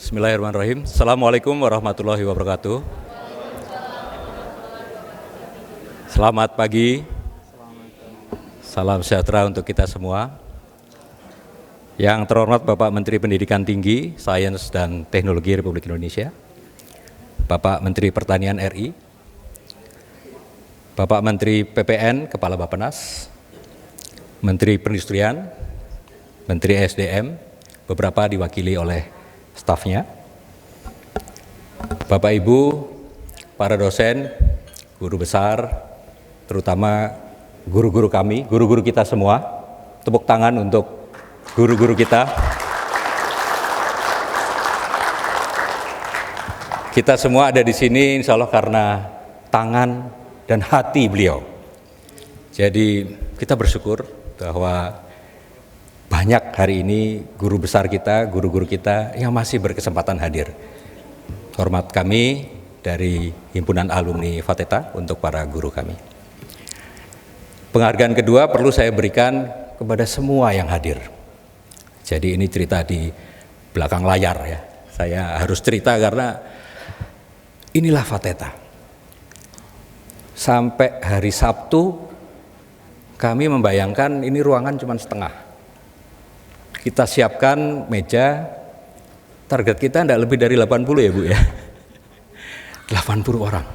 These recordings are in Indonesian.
Bismillahirrahmanirrahim. Assalamualaikum warahmatullahi wabarakatuh. Selamat pagi. Salam sejahtera untuk kita semua. Yang terhormat Bapak Menteri Pendidikan Tinggi, Sains dan Teknologi Republik Indonesia, Bapak Menteri Pertanian RI, Bapak Menteri PPN, Kepala Bappenas, Menteri Perindustrian, Menteri SDM, beberapa diwakili oleh stafnya, Bapak Ibu, para dosen, guru besar, terutama guru-guru kami, guru-guru kita semua. Tepuk tangan untuk guru-guru kita. Kita semua ada di sini insya Allah karena tangan dan hati beliau. Jadi kita bersyukur bahwa banyak hari ini guru besar kita, guru-guru kita yang masih berkesempatan hadir. Hormat kami dari Himpunan Alumni Fateta untuk para guru kami. Penghargaan kedua perlu saya berikan kepada semua yang hadir. Jadi ini cerita di belakang layar ya. Saya harus cerita karena inilah Fateta. Sampai hari Sabtu kami membayangkan ini ruangan cuma setengah. Kita siapkan meja, target kita tidak lebih dari 80 ya Bu ya. 80 orang.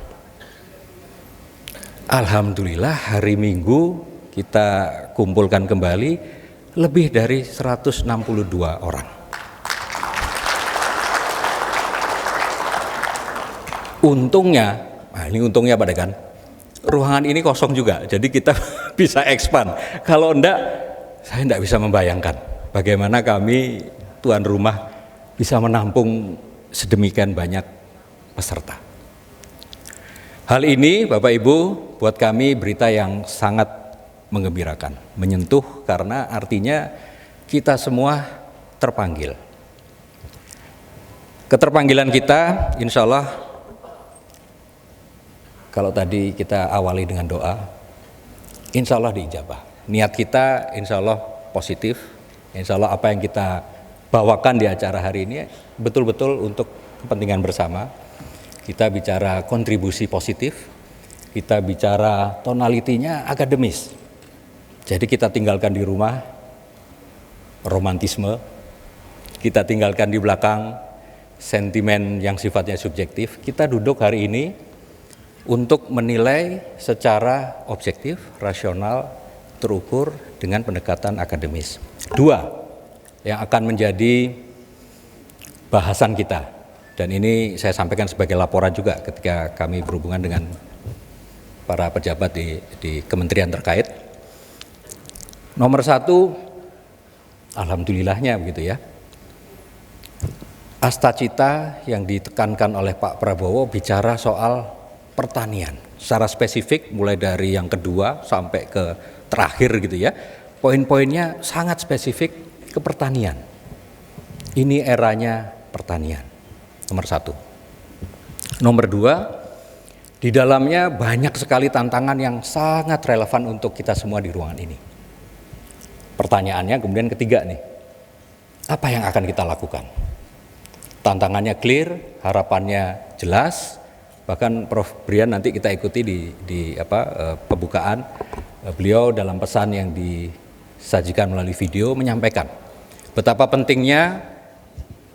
Alhamdulillah hari Minggu kita kumpulkan kembali lebih dari 162 orang. Untungnya, nah ini untungnya pada kan, ruangan ini kosong juga, jadi kita bisa expand. Kalau enggak, saya enggak bisa membayangkan bagaimana kami tuan rumah bisa menampung sedemikian banyak peserta. Hal ini Bapak Ibu buat kami berita yang sangat menggembirakan, menyentuh karena artinya kita semua terpanggil. Keterpanggilan kita insya Allah, kalau tadi kita awali dengan doa, insya Allah diijabah. Niat kita insya Allah positif. Insya Allah apa yang kita bawakan di acara hari ini betul-betul untuk kepentingan bersama. Kita bicara kontribusi positif, kita bicara tonalitinya akademis. Jadi kita tinggalkan di rumah romantisme, kita tinggalkan di belakang sentimen yang sifatnya subjektif. Kita duduk hari ini untuk menilai secara objektif, rasional, terukur dengan pendekatan akademis. Dua yang akan menjadi bahasan kita, dan ini saya sampaikan sebagai laporan juga ketika kami berhubungan dengan para pejabat di kementerian terkait. Nomor satu, alhamdulillahnya begitu ya, Astacita yang ditekankan oleh Pak Prabowo bicara soal pertanian secara spesifik, mulai dari yang kedua sampai ke terakhir gitu ya. Poin-poinnya sangat spesifik ke pertanian. Ini eranya pertanian, nomor satu. Nomor dua, di dalamnya banyak sekali tantangan yang sangat relevan untuk kita semua di ruangan ini. Pertanyaannya kemudian ketiga nih, apa yang akan kita lakukan? Tantangannya clear, harapannya jelas. Bahkan Prof. Brian nanti kita ikuti di pembukaan, beliau dalam pesan yang disajikan melalui video menyampaikan betapa pentingnya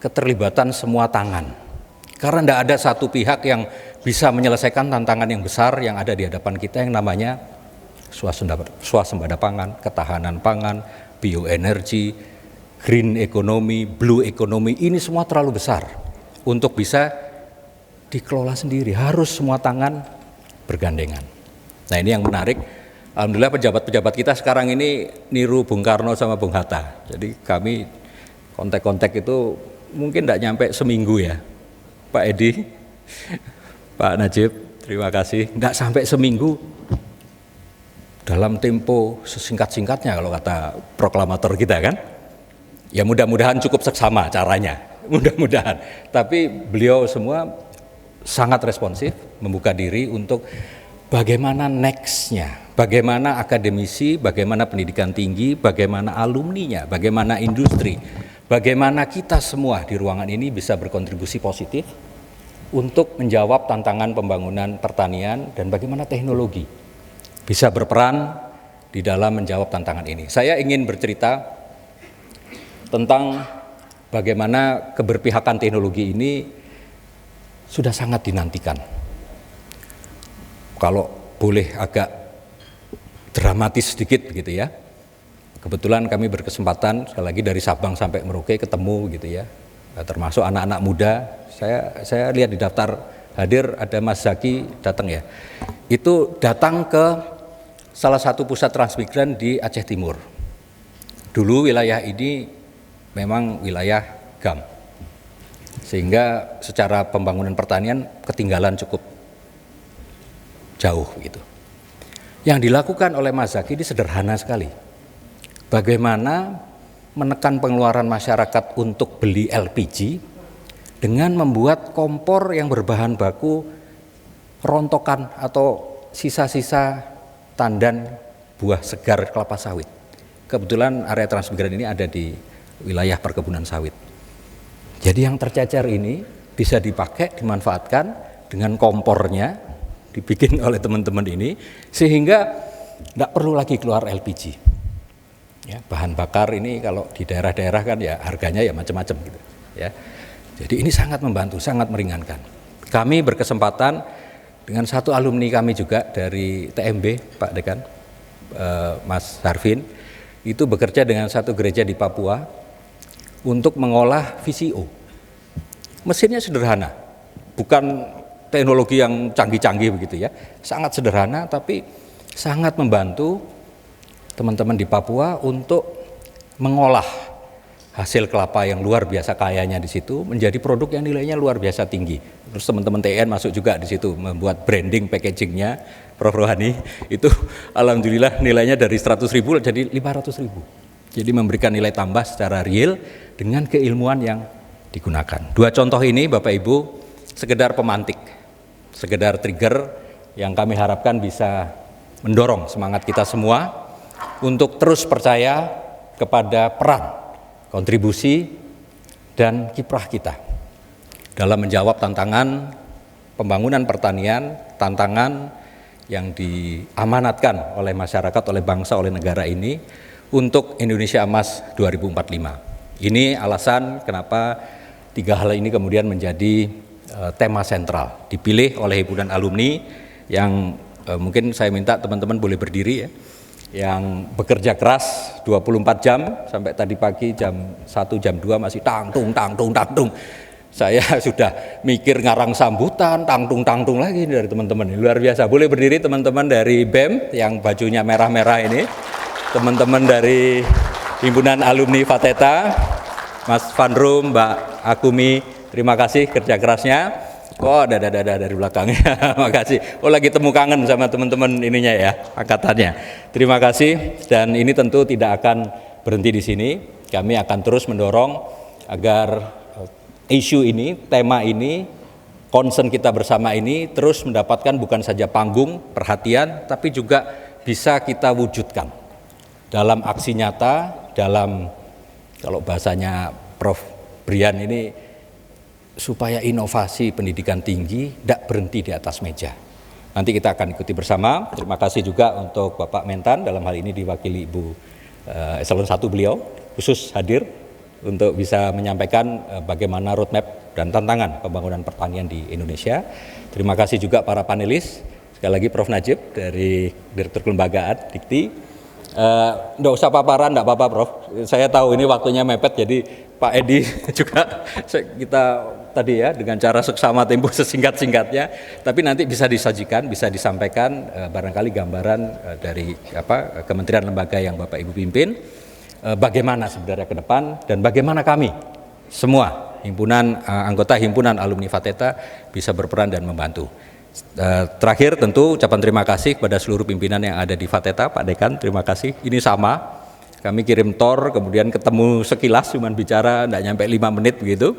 keterlibatan semua tangan, karena tidak ada satu pihak yang bisa menyelesaikan tantangan yang besar yang ada di hadapan kita yang namanya swasembada pangan, ketahanan pangan, bioenergi, green economy, blue economy. Ini semua terlalu besar untuk bisa dikelola sendiri, harus semua tangan bergandengan. Nah ini yang menarik. Alhamdulillah pejabat-pejabat kita sekarang ini niru Bung Karno sama Bung Hatta. Jadi kami kontak-kontak itu mungkin tidak nyampe seminggu ya. Pak Edi, Pak Najib, terima kasih. Tidak sampai seminggu, dalam tempo sesingkat-singkatnya kalau kata proklamator kita kan. Ya mudah-mudahan cukup seksama caranya, mudah-mudahan. Tapi beliau semua sangat responsif, membuka diri untuk bagaimana next-nya, bagaimana akademisi, bagaimana pendidikan tinggi, bagaimana alumninya, bagaimana industri, bagaimana kita semua di ruangan ini bisa berkontribusi positif untuk menjawab tantangan pembangunan pertanian dan bagaimana teknologi bisa berperan di dalam menjawab tantangan ini. Saya ingin bercerita tentang bagaimana keberpihakan teknologi ini sudah sangat dinantikan. Kalau boleh agak dramatis sedikit gitu ya. Kebetulan kami berkesempatan sekali lagi dari Sabang sampai Merauke ketemu gitu ya. Termasuk anak-anak muda. Saya lihat di daftar hadir ada Mas Zaki datang ya. Itu datang ke salah satu pusat transmigran di Aceh Timur. Dulu wilayah ini memang wilayah GAM. Sehingga secara pembangunan pertanian ketinggalan cukup jauh gitu. Yang dilakukan oleh Mas Zaki ini sederhana sekali. Bagaimana menekan pengeluaran masyarakat untuk beli LPG dengan membuat kompor yang berbahan baku rontokan atau sisa-sisa tandan buah segar kelapa sawit. Kebetulan area transmigran ini ada di wilayah perkebunan sawit. Jadi yang tercecer ini bisa dipakai, dimanfaatkan dengan kompornya dibikin oleh teman-teman ini sehingga tidak perlu lagi keluar LPG. Ya, bahan bakar ini kalau di daerah-daerah kan ya harganya ya macam-macam gitu. Ya, jadi ini sangat membantu, sangat meringankan. Kami berkesempatan dengan satu alumni kami juga dari TMB, Pak Dekan, Mas Harvin, itu bekerja dengan satu gereja di Papua untuk mengolah VCO. Mesinnya sederhana, bukan teknologi yang canggih-canggih begitu ya, sangat sederhana tapi sangat membantu teman-teman di Papua untuk mengolah hasil kelapa yang luar biasa kayanya di situ menjadi produk yang nilainya luar biasa tinggi. Terus teman-teman TN masuk juga di situ membuat branding packagingnya, Prof. Rohani itu alhamdulillah nilainya dari 100.000 jadi 500.000. Jadi memberikan nilai tambah secara real dengan keilmuan yang digunakan. Dua contoh ini Bapak Ibu sekedar pemantik, sekedar trigger yang kami harapkan bisa mendorong semangat kita semua untuk terus percaya kepada peran, kontribusi, dan kiprah kita dalam menjawab tantangan pembangunan pertanian, tantangan yang diamanatkan oleh masyarakat, oleh bangsa, oleh negara ini untuk Indonesia Emas 2045. Ini alasan kenapa tiga hal ini kemudian menjadi tema sentral dipilih oleh himpunan alumni yang mungkin saya minta teman-teman boleh berdiri ya, yang bekerja keras 24 jam sampai tadi pagi jam 1 jam 2 masih tangtung. Saya sudah mikir ngarang sambutan, tangtung lagi dari teman-teman. Luar biasa. Boleh berdiri teman-teman dari BEM yang bajunya merah-merah ini. Teman-teman dari himpunan alumni Fateta, Mas Vanrum, Mbak Akumi, terima kasih kerja kerasnya. Oh, ada dari belakangnya. Makasih. Oh, lagi temu kangen sama teman-teman ininya ya, angkatannya. Terima kasih dan ini tentu tidak akan berhenti di sini. Kami akan terus mendorong agar isu ini, tema ini, concern kita bersama ini terus mendapatkan bukan saja panggung, perhatian, tapi juga bisa kita wujudkan dalam aksi nyata, dalam kalau bahasanya Prof. Brian ini supaya inovasi pendidikan tinggi tidak berhenti di atas meja. Nanti kita akan ikuti bersama. Terima kasih juga untuk Bapak Mentan dalam hal ini diwakili Ibu Eselon 1 beliau khusus hadir untuk bisa menyampaikan bagaimana roadmap dan tantangan pembangunan pertanian di Indonesia. Terima kasih juga para panelis. Sekali lagi Prof. Najib dari Direktur Kelembagaan Dikti. Nggak usah paparan, nggak apa-apa Prof. Saya tahu ini waktunya mepet, jadi Pak Edi juga kita tadi ya dengan cara seksama tempo sesingkat-singkatnya, tapi nanti bisa disajikan, bisa disampaikan barangkali gambaran dari kementerian lembaga yang Bapak Ibu pimpin, bagaimana sebenarnya ke depan dan bagaimana kami semua anggota himpunan alumni Fateta bisa berperan dan membantu. Terakhir tentu ucapan terima kasih kepada seluruh pimpinan yang ada di Fateta, Pak Dekan, terima kasih. Ini sama, kami kirim tor, kemudian ketemu sekilas, cuman bicara enggak nyampe 5 menit begitu,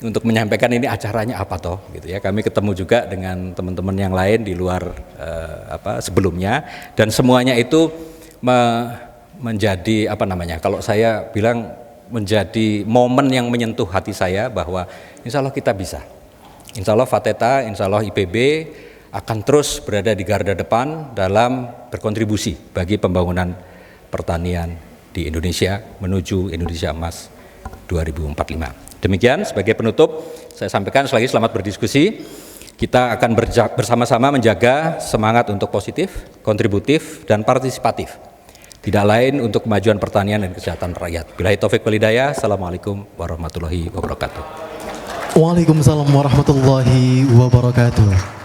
untuk menyampaikan ini acaranya apa toh, gitu ya. Kami ketemu juga dengan teman-teman yang lain di luar sebelumnya, dan semuanya itu menjadi kalau saya bilang menjadi momen yang menyentuh hati saya bahwa insya Allah kita bisa. Insya Allah Fateta, insya Allah IPB akan terus berada di garda depan dalam berkontribusi bagi pembangunan pertanian di Indonesia menuju Indonesia Emas 2045. Demikian sebagai penutup saya sampaikan, sekali lagi selamat berdiskusi. Kita akan bersama-sama menjaga semangat untuk positif, kontributif, dan partisipatif. Tidak lain untuk kemajuan pertanian dan kesejahteraan rakyat. Billahi taufik wal hidayah. Assalamualaikum warahmatullahi wabarakatuh. Waalaikumsalam warahmatullahi wabarakatuh.